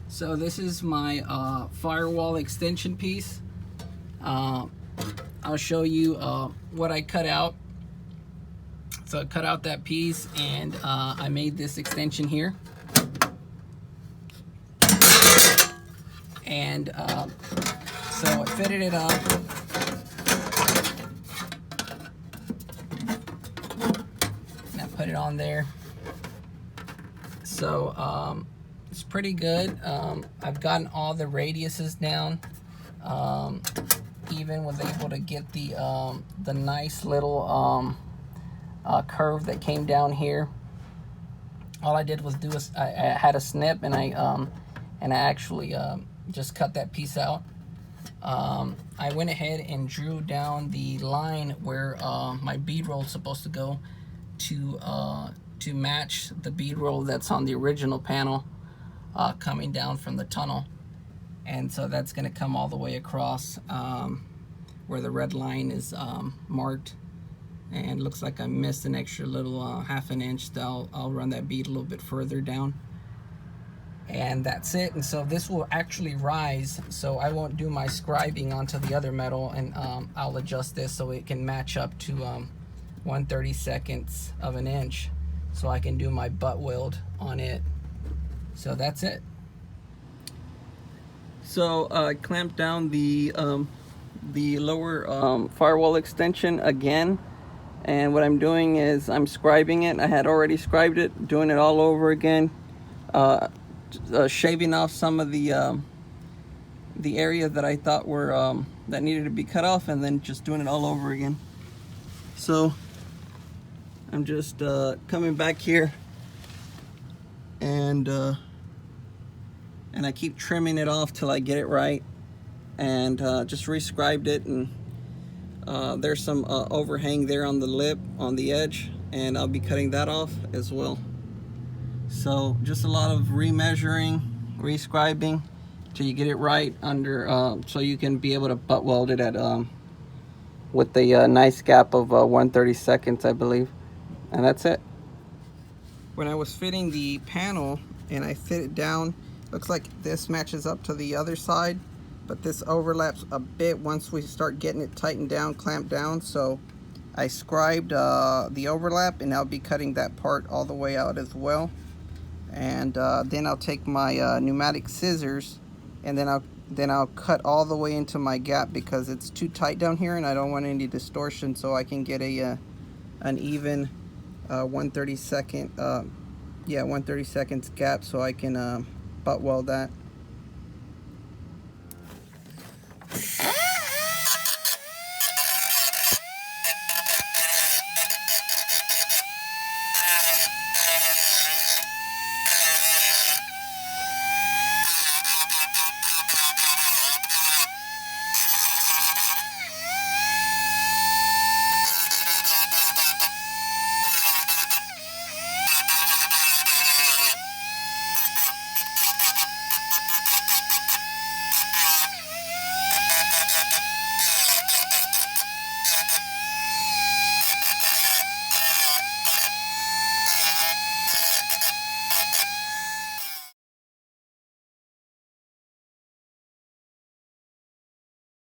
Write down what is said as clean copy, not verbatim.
So this is my firewall extension piece. I'll show you what I cut out. So I cut out that piece and I made this extension here. And so I fitted it up. And I put it on there. So it's pretty good. I've gotten all the radiuses down. Even was able to get the nice little curve that came down here. All I did was I had a snip and I actually just cut that piece out. I went ahead and drew down the line where my bead roll is supposed to go to match the bead roll that's on the original panel coming down from the tunnel. And so that's going to come all the way across where the red line is marked. And looks like I missed an extra little half an inch. I'll run that bead a little bit further down. And that's it. And so this will actually rise, so I won't do my scribing onto the other metal, and I'll adjust this so it can match up to 1/32 of an inch, so I can do my butt weld on it. So that's it. So I clamped down the lower firewall extension again, and what I'm doing is I'm scribing it. I had already scribed it, doing it all over again. Shaving off some of the area that I thought were that needed to be cut off, and then just doing it all over again. So I'm just coming back here, and I keep trimming it off till I get it right, and just re-scribed it, and there's some overhang there on the lip, on the edge, and I'll be cutting that off as well. So just a lot of remeasuring, re-scribing till you get it right under, so you can be able to butt weld it at with the nice gap of 1/32, I believe, and that's it. When I was fitting the panel and I fit it down, looks like this matches up to the other side, but this overlaps a bit once we start getting it tightened down, clamped down. So I scribed the overlap, and I'll be cutting that part all the way out as well. And then I'll take my pneumatic scissors, and then I'll cut all the way into my gap, because it's too tight down here and I don't want any distortion, so I can get an even 1/32 1/32 gap, so I can butt weld that.